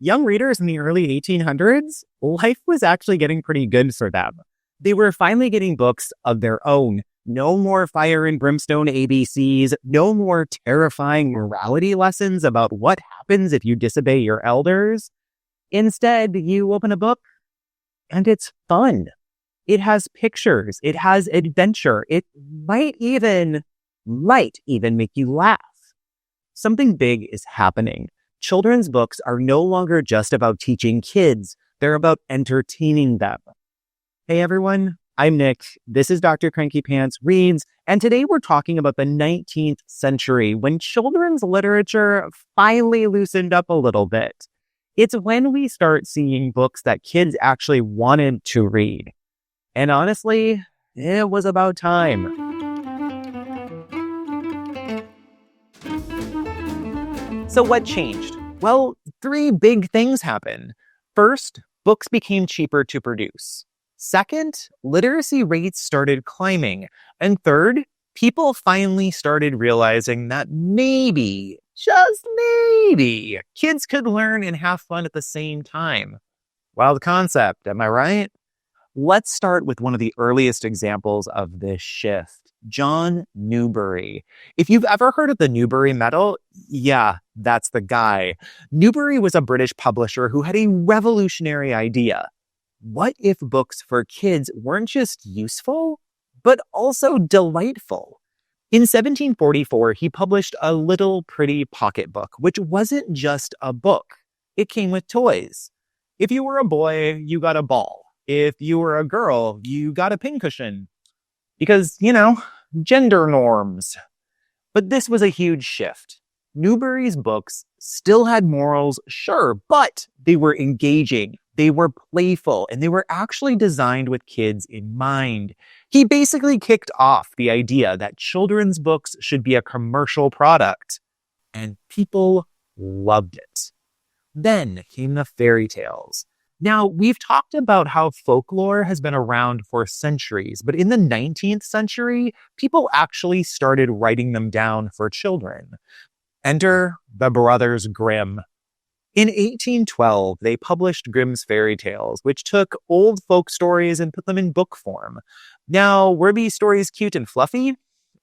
Young readers in the early 1800s, life was actually getting pretty good for them. They were finally getting books of their own. No more fire and brimstone ABCs, no more terrifying morality lessons about what happens if you disobey your elders. Instead, you open a book and it's fun. It has pictures, it has adventure, it might even make you laugh. Something big is happening. Children's books are no longer just about teaching kids, they're about entertaining them. Hey everyone, I'm Nick. This is Dr. Cranky Pants Reads, and today we're talking about the 19th century when children's literature finally loosened up a little bit. It's when we start seeing books that kids actually wanted to read. And honestly, it was about time. So what changed? Well, three big things happened. First, books became cheaper to produce. Second, literacy rates started climbing. And third, people finally started realizing that maybe, just maybe, kids could learn and have fun at the same time. Wild concept, am I right? Let's start with one of the earliest examples of this shift, John Newbery. If you've ever heard of the Newbery Medal, yeah, that's the guy. Newbery was a British publisher who had a revolutionary idea. What if books for kids weren't just useful, but also delightful? In 1744, he published a little pretty pocketbook, which wasn't just a book. It came with toys. If you were a boy, you got a ball. If you were a girl, you got a pincushion. Because, gender norms. But this was a huge shift. Newbery's books still had morals, sure, but they were engaging, they were playful, and they were actually designed with kids in mind. He basically kicked off the idea that children's books should be a commercial product, and people loved it. Then came the fairy tales. Now, we've talked about how folklore has been around for centuries, but in the 19th century, people actually started writing them down for children. Enter the Brothers Grimm. In 1812, they published Grimm's fairy tales, which took old folk stories and put them in book form. Now, were these stories cute and fluffy?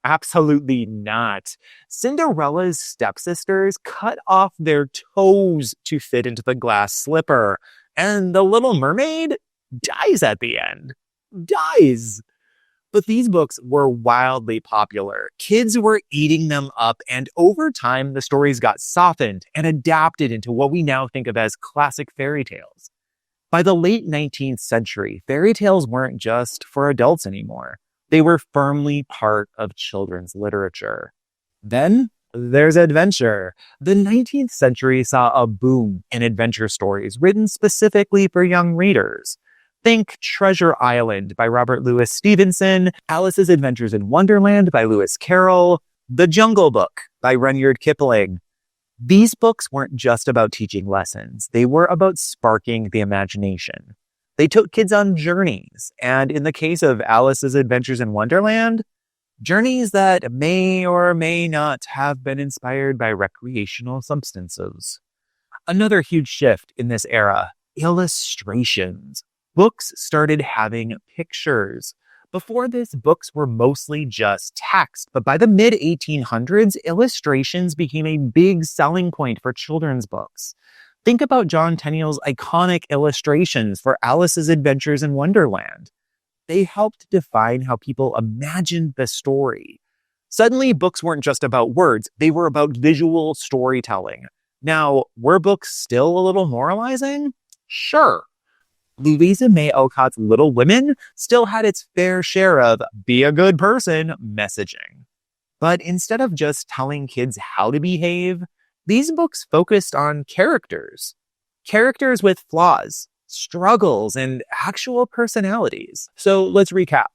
Absolutely not. Cinderella's stepsisters cut off their toes to fit into the glass slipper. And the Little Mermaid dies at the end. Dies. But these books were wildly popular. Kids were eating them up, and over time, the stories got softened and adapted into what we now think of as classic fairy tales. By the late 19th century, fairy tales weren't just for adults anymore. They were firmly part of children's literature. Then there's adventure. The 19th century saw a boom in adventure stories written specifically for young readers. Think Treasure Island by Robert Louis Stevenson, Alice's Adventures in Wonderland by Lewis Carroll, The Jungle Book by Rudyard Kipling. These books weren't just about teaching lessons. They were about sparking the imagination. They took kids on journeys, and in the case of Alice's Adventures in Wonderland, journeys that may or may not have been inspired by recreational substances. Another huge shift in this era, illustrations. Books started having pictures. Before this, books were mostly just text, but by the mid-1800s, illustrations became a big selling point for children's books. Think about John Tenniel's iconic illustrations for Alice's Adventures in Wonderland. They helped define how people imagined the story. Suddenly, books weren't just about words, they were about visual storytelling. Now, were books still a little moralizing? Sure. Louisa May Alcott's Little Women still had its fair share of be a good person messaging. But instead of just telling kids how to behave, these books focused on characters. Characters with flaws, struggles, and actual personalities. So let's recap.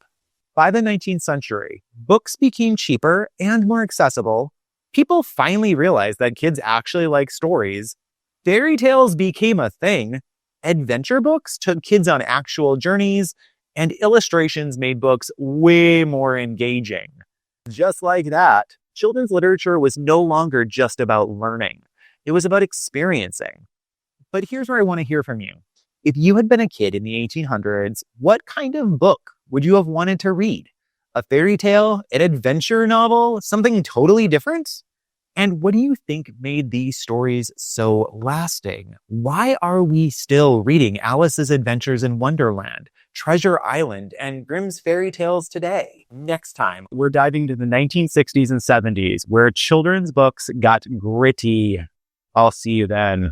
By the 19th century, books became cheaper and more accessible. People finally realized that kids actually like stories. Fairy tales became a thing. Adventure books took kids on actual journeys, and illustrations made books way more engaging. Just like that, children's literature was no longer just about learning. It was about experiencing. But here's where I want to hear from you. If you had been a kid in the 1800s, what kind of book would you have wanted to read? A fairy tale, an adventure novel, something totally different? And what do you think made these stories so lasting? Why are we still reading Alice's Adventures in Wonderland, Treasure Island, and Grimm's fairy tales today? Next time, we're diving to the 1960s and 70s, where children's books got gritty. I'll see you then.